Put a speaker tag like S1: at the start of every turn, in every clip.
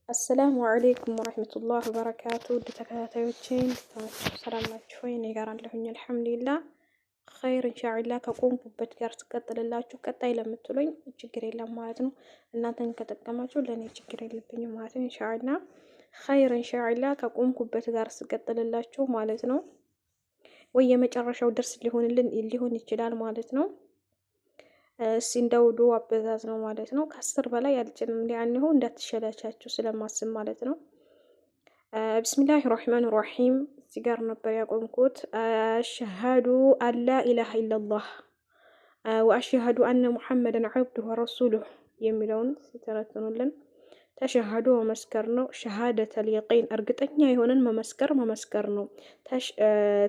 S1: አሰላሙ አለይኩም ወራህመቱላሂ ወበረካቱ። ተከታታዮቼን ሰላም ናችሁ ወይ? እኔ ጋር አለሁኝ አልሐምዱሊላህ ኸይር ኢንሻአላህ። ከቆምኩበት ጋር ስቀጥልላችሁ ቀጣይ ለምትሉኝ ችግር የለም ማለት ነው። እናንተን ከጠቀማችሁ ለኔ ችግር የለብኝም ማለት ነው። ኢንሻአላህ ኸይር ኢንሻአላህ ከቆምኩበት ጋር ስቀጥልላችሁ ማለት ነው። ወይ የመጨረሻው ደርስ ሊሆን ይችላል ማለት ነው። ሲንደውዱ አበዛዝ ነው ማለት ነው። ከ10 በላይ አልጭንም ሊያንሁ እንዳትሸላቻችሁ ስለማስብ ማለት ነው። ቢስሚላሂ ረህማን ረሂም ሲጋር ነበር ያቆምኩት። አሽሀዱ አላ ኢላሃ ኢላላህ ወአሽሀዱ አነ ሙሐመድን ዐብዱሁ ወረሱሉሁ የሚለውን ሲተነትኑልን ተሸሀዱ መመስከር ነው። ሸሃደተል የቂን እርግጠኛ የሆነን መመስከር ነው።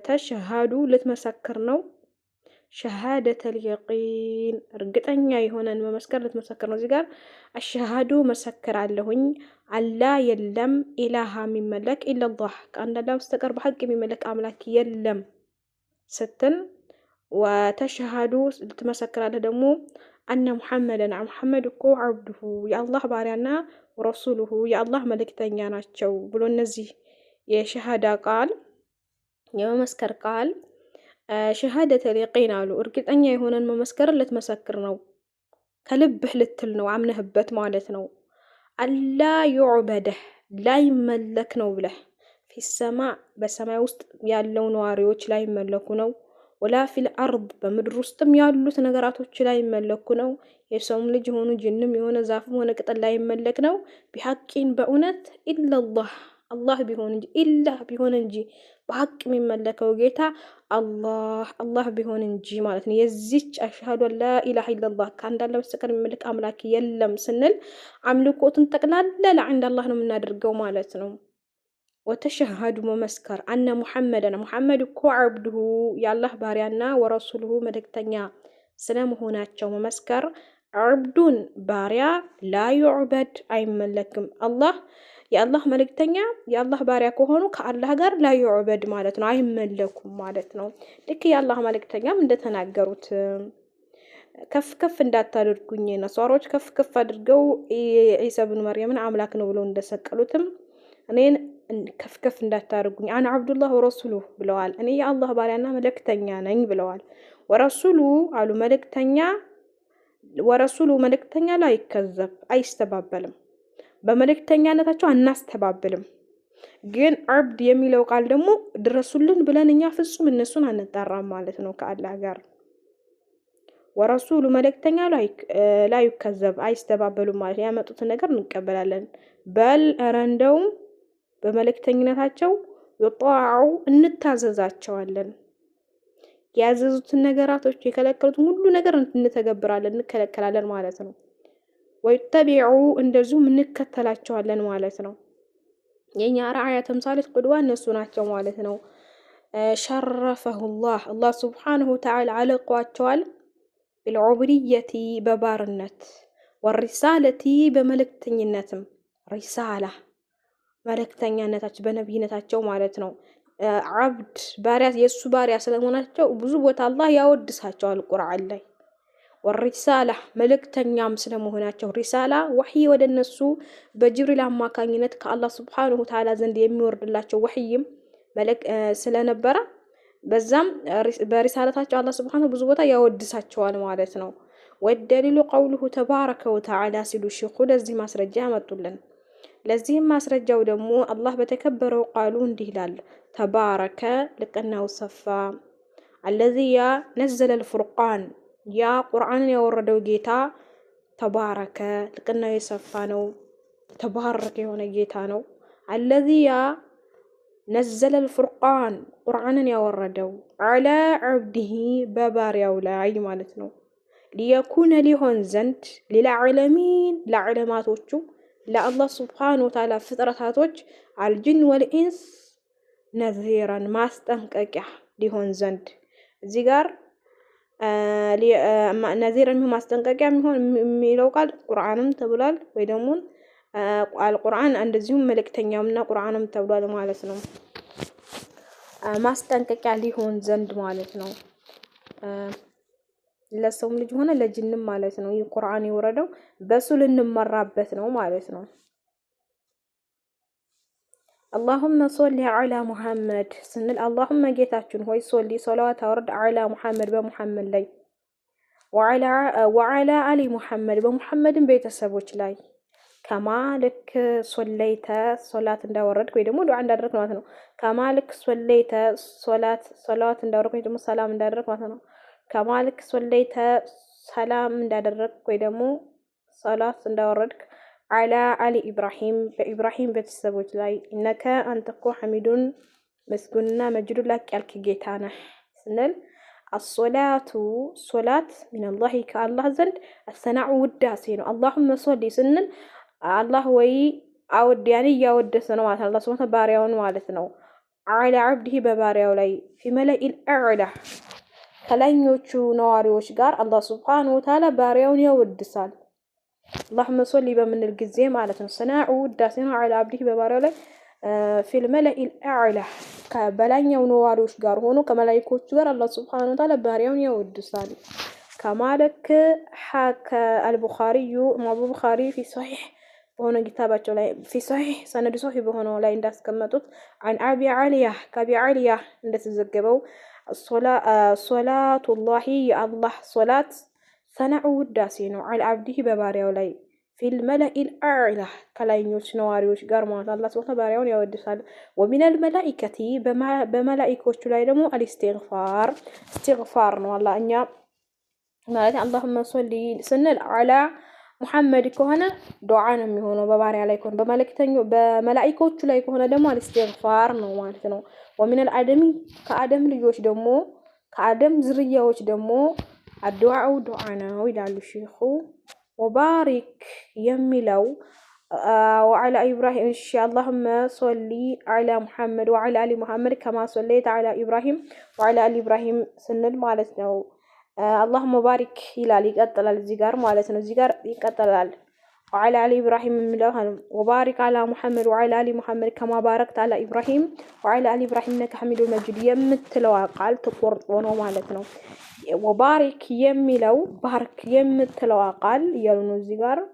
S1: ተሸሀዱ ልትመሰክር ነው። ሸሃደተል የቂን እርግጠኛ የሆነን መመስከር ልትመሰክር ነው። እዚህ ጋር አሸሃዱ መሰክራለሁኝ አላ የለም ኢላሃ የሚመለክ ኢላላህ ከአንድ አላህ በስተቀር በሐቅ የሚመለክ አምላክ የለም ስትል ወተሸሃዱ ልትመሰክራለህ ደግሞ አነ ሙሐመድን ሙሐመድ እኮ ዐብዱሁ የአላህ ባሪያና ወረሱሉሁ የአላህ መልእክተኛ ናቸው ብሎ እነዚህ የሸሃዳ ቃል የመመስከር ቃል ሸሃደተል የቂን አሉ። እርግጠኛ የሆነን መመስከርን ልትመሰክር ነው። ከልብህ ልትል ነው፣ አምነህበት ማለት ነው። አላ ዩዕበደህ ላይመለክ ነው ብለህ ፊሰማ በሰማይ ውስጥ ያለው ነዋሪዎች ላይመለኩ ነው። ወላ ፊል አርድ በምድር ውስጥም ያሉት ነገራቶች ላይመለኩ ነው። የሰውም ልጅ የሆኑ ጅንም የሆነ ዛፍም ሆነ ቅጠል ላይመለክ ነው። ቢሐቂን በእውነት ኢላላህ አላህ ቢሆን እንጂ ኢላህ ቢሆን እንጂ በሐቅ የሚመለከው ጌታ አላህ ቢሆን እንጂ ማለት ነው። የዚች አሽሀዱ አላ ኢላሃ ኢላላህ ከአንድ አላህ በስተቀር የሚመለክ አምላክ የለም ስንል አምልኮትን ጠቅላላ ለአንድ አላህ ነው የምናደርገው ማለት ነው። ወተሸሀዱ መመስከር አነ ሙሐመድ እኮ ዐብዱሁ የአላህ ባሪያና ወረሱሉሁ መልእክተኛ ስለመሆናቸው መመስከር። ዐብዱን ባሪያ ላ ዩዕበድ አይመለክም። የአላህ መልእክተኛ የአላህ ባሪያ ከሆኑ ከአላህ ጋር ላ ዩዕበድ ማለት ነው፣ አይመለኩም ማለት ነው። ልክ የአላህ መልእክተኛም እንደተናገሩት ከፍ ከፍ እንዳታደርጉኝ ነሷሮች ከፍ ከፍ አድርገው ኢሳ ብን መርየምን አምላክ ነው ብለው እንደሰቀሉትም እኔን ከፍ ከፍ እንዳታደርጉኝ አነ ዐብዱላህ ወረሱሉሁ ብለዋል። እኔ የአላህ ባሪያና መልእክተኛ ነኝ ብለዋል። ወረሱሉ አሉ ወረሱሉ መልእክተኛ ላይ ይከዘብ አይስተባበልም። በመልእክተኛነታቸው አናስተባብልም። ግን ዐብድ የሚለው ቃል ደግሞ ድረሱልን ብለን እኛ ፍጹም እነሱን አንጣራም ማለት ነው ከአላህ ጋር። ወረሱሉ መልእክተኛ ላይ ይከዘብ አይስተባበሉም ማለት ያመጡትን ነገር እንቀበላለን። በል እንደውም በመልእክተኝነታቸው ይጣዑ እንታዘዛቸዋለን። ያዘዙትን ነገራቶች የከለከሉትን ሁሉ ነገር እንተገብራለን እንከለከላለን ማለት ነው። ወይተቢዑ እንደዚሁም እንከተላቸዋለን ማለት ነው። የኛ ረአያ ተምሳሌት ቁድዋ እነሱ ናቸው ማለት ነው። ሸረፈሁላህ አላህ ሱብሓነሁ ወተዓላ አለቋቸዋል። ቢልዑቡድየቲ በባርነት ወሪሳለቲ በመልእክተኝነትም ሪሳላ መልእክተኛነታቸው በነቢይነታቸው ማለት ነው። ዐብድ ባሪያ የእሱ ባሪያ ስለመሆናቸው ብዙ ቦታ አላህ ያወድሳቸዋል ቁርአን ላይ። ወሪሳላ መልእክተኛም ስለመሆናቸው ሪሳላ ወሕይ ወደ እነሱ በጅብሪል አማካኝነት ከአላህ ሱብሓነሁ ወተዓላ ዘንድ የሚወርድላቸው ወሕይም ስለነበረ በዛም በሪሳላታቸው አላህ ሱብሓነሁ ብዙ ቦታ ያወድሳቸዋል ማለት ነው። ወደሊሉ ቀውሉሁ ተባረከ ወተዓላ ሲሉ ሼኹ ለዚህ ማስረጃ ያመጡልን። ለዚህም ማስረጃው ደግሞ አላህ በተከበረው ቃሉ እንዲህ ይላል። ተባረከ ልቅናው ሰፋ አለዚያ ነዘለል ፉርቃን ያ ቁርአንን ያወረደው ጌታ ተባረከ ልቅናው የሰፋ ነው፣ ተባረከ የሆነ ጌታ ነው። አለዚያ ነዘለል ፉርቃን ቁርአንን ያወረደው ዐላ ዐብዲሂ በባሪያው ላይ ማለት ነው። ሊየኩነ ሊሆን ዘንድ ሊልዓለሚን ለዓለማቶቹ ለአላህ ሱብሓነሁ ወተዓላ ፍጥረታቶች አልጅን ወልኢንስ ነዚራን ማስጠንቀቂያ ሊሆን ዘንድ እዚህ ጋር ነዚር የሚሆን ማስጠንቀቂያ የሚለው ቃል ቁርአንም ተብሏል፣ ወይ ደግሞ አልቁርአን እንደዚሁም መልእክተኛውና ቁርአንም ተብሏል ማለት ነው። ማስጠንቀቂያ ሊሆን ዘንድ ማለት ነው። ለሰውም ልጅ ሆነ ለጅንም ማለት ነው። ይህ ቁርአን የወረደው በሱ ልንመራበት ነው ማለት ነው። اللهم صل على محمد سنل اللهم ጌታችን ሆይ ሶሊ ሶላዋት አውርድ على محمد በሙሐመድ ላይ وعلى آل محمد በሙሐመድን ቤተሰቦች ላይ ከማልክ ሶለይተ ሶላት እንዳወረድክ ወይ ደግሞ ዱዓ እንዳደረክ ማለት ነው። ከማልክ ሶለይተ ሶላት እንዳወረድክ ወይ ደግሞ ሰላም እንዳደረክ ማለት ነው። ከማልክ ሶለይተ ሰላም እንዳደረክ ወይ ደግሞ ሶላት እንዳወረድክ على آل إبراهيم بإبراهيم ቤተሰቦች ላይ إنك أنت እኮ ሐሚዱን መስጉንና መጅዱ ላቅ ያልክ ጌታ ነህ ስንል الصلاة صلاة من الله كالله زند الثناء والداسي ነው اللهم صل ስንል አላህ ወይ አውድ ያኔ ያወደሰ ነው ማለት አላህ ሱብሃነሁ ባሪያውን ማለት ነው። على عبده በባሪያው ላይ في ملأ الأعلى ከላይኞቹ ነዋሪዎች ጋር አላህ ሱብሃነሁ ወተዓላ ባሪያውን ያወድሳል። اللهم صل በምንል ጊዜ ማለት ነው ሰናኡ ውዳሴ ነው على عبده በባሪያው ላይ في الملأ الأعلى ከበላይኛው ነዋሪዎች ጋር ሆኖ ከመላእክቶቹ ጋር አላህ ሱብሃነሁ ወተዓላ ባሪያውን ያወድሳል። ከማለክ ሐከ البخاري አቡ ቡኻሪ في صحيح በሆነ ኪታባቸው ላይ في صحيح ሰነድ ሶሂህ በሆነው ላይ እንዳስቀመጡት عن أبي علية ከአቢ علية እንደተዘገበው صلاة الله الله صلاة ሰናኡ ውዳሴ ነው على عبده በባሪያው ላይ في الملأ الأعلى ከላይኞች ነዋሪዎች ጋር ማለት አላህ ሱብሃነሁ ባሪያውን ያወድሳል። ومن الملائكة በመላእክቶቹ ላይ ደግሞ الاستغفار استغفار ነው አላህ እኛ ማለት اللهم صل ስንል على ሙሐመድ ከሆነ ዱዓ ነው የሚሆነው በባሪያ ላይ ከሆነ በመላእክቶቹ ላይ ከሆነ ደግሞ الاستغفار ነው ማለት ነው። ومن الآدم ከአደም ልጆች ደግሞ ከአደም ዝርያዎች ደግሞ الدعاء دعانا ويلالو شيخو وبارك يملو وعلى إبراهيم إن شاء اللهم صلي على محمد وعلى آل محمد كما صليت على إبراهيم وعلى آل إبراهيم سنل مالتنا اللهم بارك يلالي يقتل الزجار مالتنا الزجار يقتل وعلى آل إبراهيم وبارك على محمد وعلى آل محمد كما باركت على إبراهيم وعلى آل إبراهيم إنك حميد مجيد يمتلو قال تقرطونه مالتنا وبارك يملو بارك يمتلو قال يلون الزجار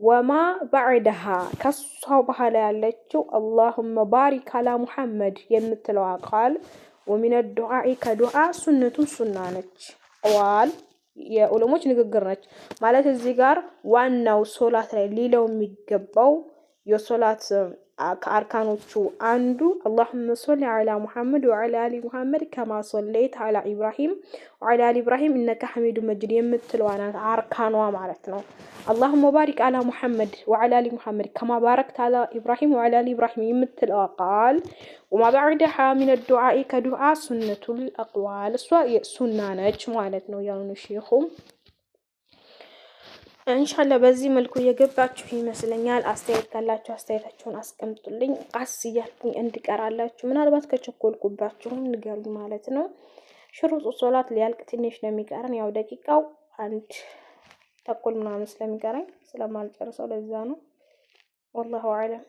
S1: وما بعدها كالصوبها لالتشو اللهم بارك على محمد يمتلو قال ومن الدعاء كدعاء سنة سنانك قال يا ዑለሞች ንግግር ነች ማለት እዚህ ጋር ዋናው ሶላት ላይ ሌላው የሚገባው የሶላት ከአርካኖቹ አንዱ اللهم صل على محمد وعلى ال محمد كما صليت على ابراهيم وعلى ال ابراهيم انك حميد مجيد የምትለዋና አርካኗ ማለት ነው። اللهم بارك على محمد وعلى ال محمد كما باركت على ابراهيم وعلى ال ابراهيم የምትለው ቃል وما بعدها من الدعاء كدعاء سنة الأقوال سنة ነች ማለት ነው ያው ነው ሼኹ ኢንሻአላህ በዚህ መልኩ የገባችሁ ይመስለኛል። አስተያየት ካላችሁ አስተያየታችሁን አስቀምጡልኝ ቃስ እያልኩኝ እንድቀራላችሁ ምናልባት ከቸኮልኩባችሁም ንገሩኝ ማለት ነው። ሽሩጡ ሶላት ሊያልቅ ትንሽ ነው የሚቀረን ያው ደቂቃው 1 ተኩል ምናምን ስለሚቀረኝ ስለማልጨርሰው ለዛ ነው። والله أعلم